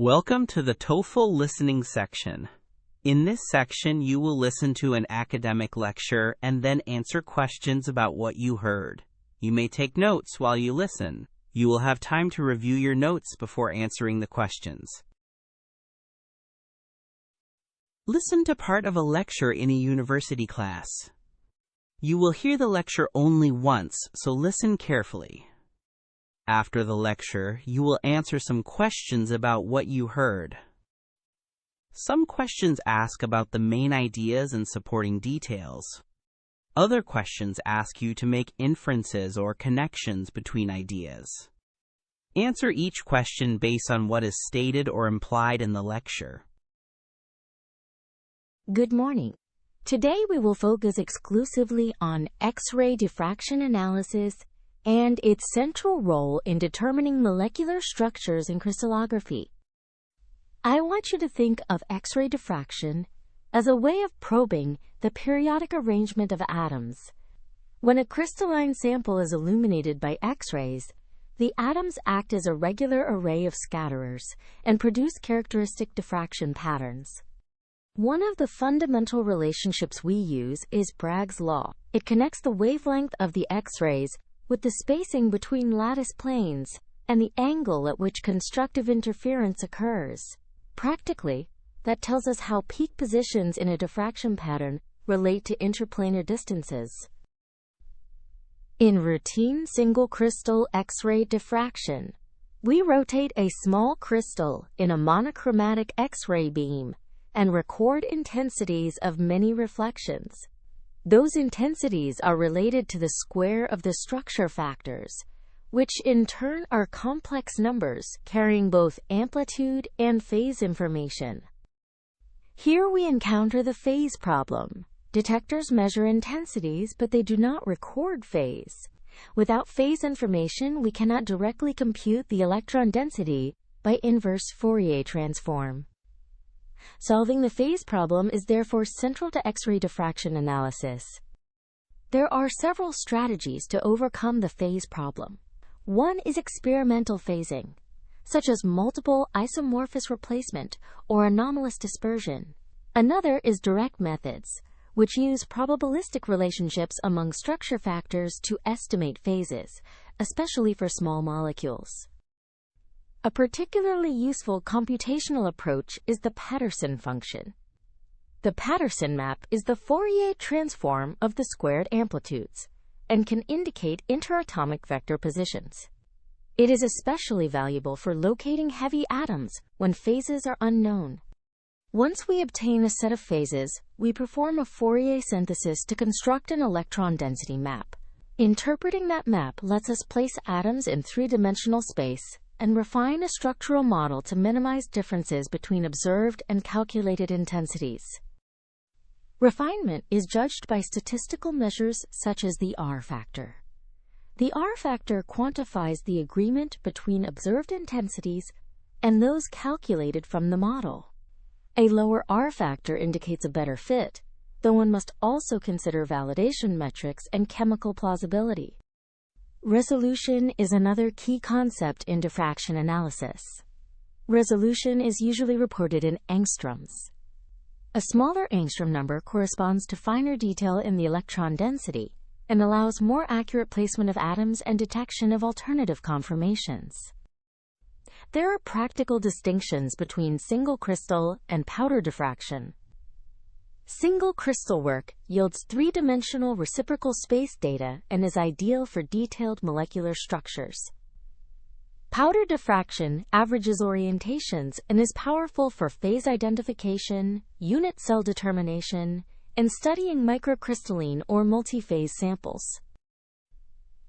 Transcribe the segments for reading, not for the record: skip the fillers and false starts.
Welcome to the TOEFL Listening section. In this section, you will listen to an academic lecture and then answer questions about what you heard. You may take notes while you listen. You will have time to review your notes before answering the questions. Listen to part of a lecture in a university class. You will hear the lecture only once, so listen carefully. After the lecture, you will answer some questions about what you heard. Some questions ask about the main ideas and supporting details. Other questions ask you to make inferences or connections between ideas. Answer each question based on what is stated or implied in the lecture. Good morning. Today we will focus exclusively on X-ray diffraction analysis and its central role in determining molecular structures in crystallography. I want you to think of X-ray diffraction as a way of probing the periodic arrangement of atoms. When a crystalline sample is illuminated by X-rays, the atoms act as a regular array of scatterers and produce characteristic diffraction patterns. One of the fundamental relationships we use is Bragg's law. It connects the wavelength of the X-rays with the spacing between lattice planes and the angle at which constructive interference occurs. Practically, that tells us how peak positions in a diffraction pattern relate to interplanar distances. In routine single crystal X-ray diffraction, we rotate a small crystal in a monochromatic X-ray beam and record intensities of many reflections. Those intensities are related to the square of the structure factors, which in turn are complex numbers carrying both amplitude and phase information. Here we encounter the phase problem. Detectors measure intensities, but they do not record phase. Without phase information, we cannot directly compute the electron density by inverse Fourier transform. Solving the phase problem is therefore central to X-ray diffraction analysis. There are several strategies to overcome the phase problem. One is experimental phasing, such as multiple isomorphous replacement or anomalous dispersion. Another is direct methods, which use probabilistic relationships among structure factors to estimate phases, especially for small molecules. A particularly useful computational approach is the Patterson function. The Patterson map is the Fourier transform of the squared amplitudes and can indicate interatomic vector positions. It is especially valuable for locating heavy atoms when phases are unknown. Once we obtain a set of phases, we perform a Fourier synthesis to construct an electron density map. Interpreting that map lets us place atoms in three-dimensional space and refine a structural model to minimize differences between observed and calculated intensities. Refinement is judged by statistical measures such as the R factor. The R factor quantifies the agreement between observed intensities and those calculated from the model. A lower R factor indicates a better fit, though one must also consider validation metrics and chemical plausibility. Resolution is another key concept in diffraction analysis. Resolution is usually reported in angstroms. A smaller angstrom number corresponds to finer detail in the electron density and allows more accurate placement of atoms and detection of alternative conformations. There are practical distinctions between single crystal and powder diffraction. Single crystal work yields three-dimensional reciprocal space data and is ideal for detailed molecular structures. Powder diffraction averages orientations and is powerful for phase identification, unit cell determination, and studying microcrystalline or multi-phase samples.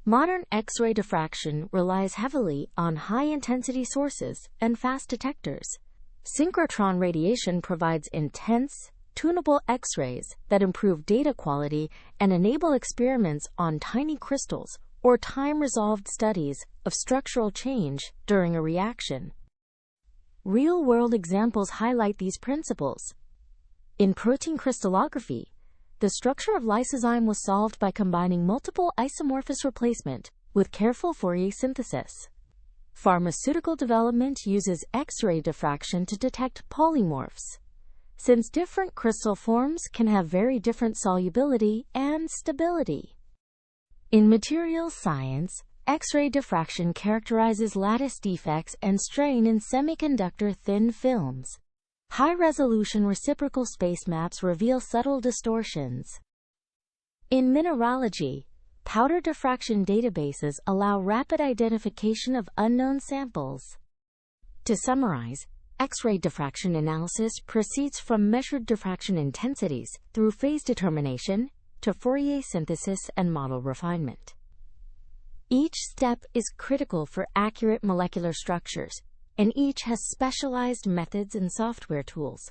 Modern X-ray diffraction relies heavily on high-intensity sources and fast detectors. Synchrotron radiation provides intense, tunable X-rays that improve data quality and enable experiments on tiny crystals or time-resolved studies of structural change during a reaction. Real-world examples highlight these principles. In protein crystallography, the structure of lysozyme was solved by combining multiple isomorphous replacement with careful Fourier synthesis. Pharmaceutical development uses X-ray diffraction to detect polymorphs, since different crystal forms can have very different solubility and stability. In materials science, X-ray diffraction characterizes lattice defects and strain in semiconductor thin films. High-resolution reciprocal space maps reveal subtle distortions. In mineralogy, powder diffraction databases allow rapid identification of unknown samples. To summarize, X-ray diffraction analysis proceeds from measured diffraction intensities through phase determination to Fourier synthesis and model refinement. Each step is critical for accurate molecular structures, and each has specialized methods and software tools.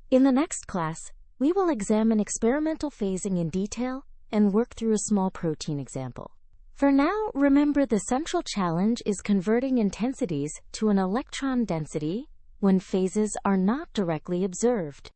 In the next class, we will examine experimental phasing in detail and work through a small protein example. For now, remember the central challenge is converting intensities to an electron density when phases are not directly observed.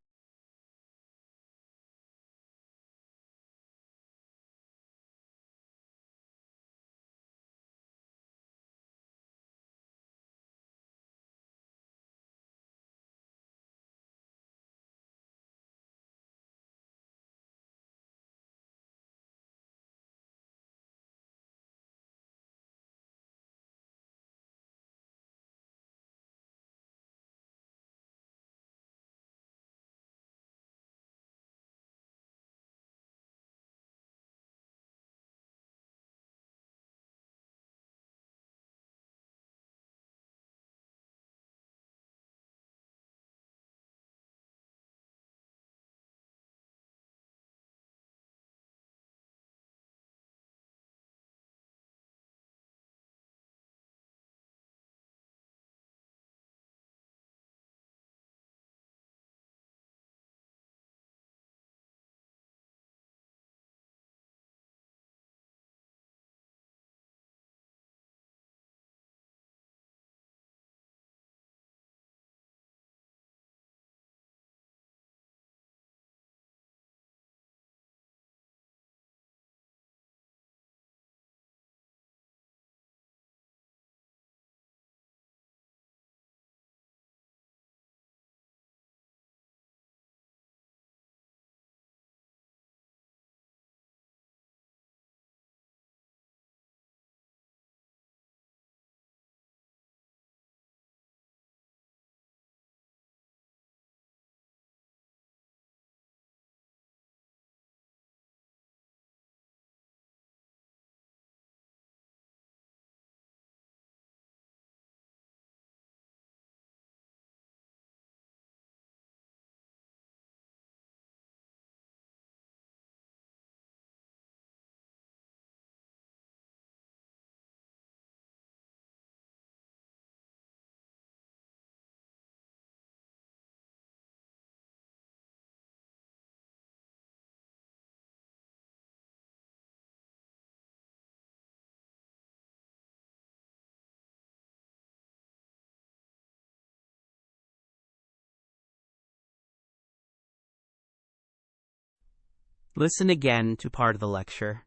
Listen again to part of the lecture.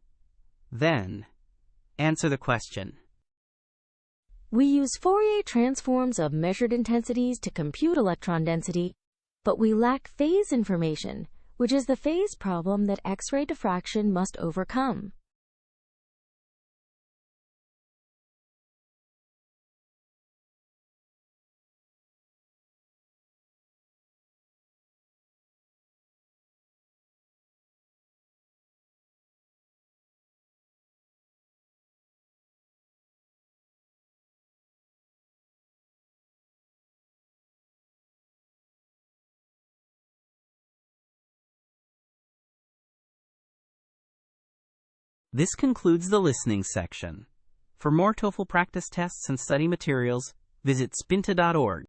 Then, answer the question. We use Fourier transforms of measured intensities to compute electron density, but we lack phase information, which is the phase problem that X-ray diffraction must overcome. This concludes the listening section. For more TOEFL practice tests and study materials, visit Spinta.org.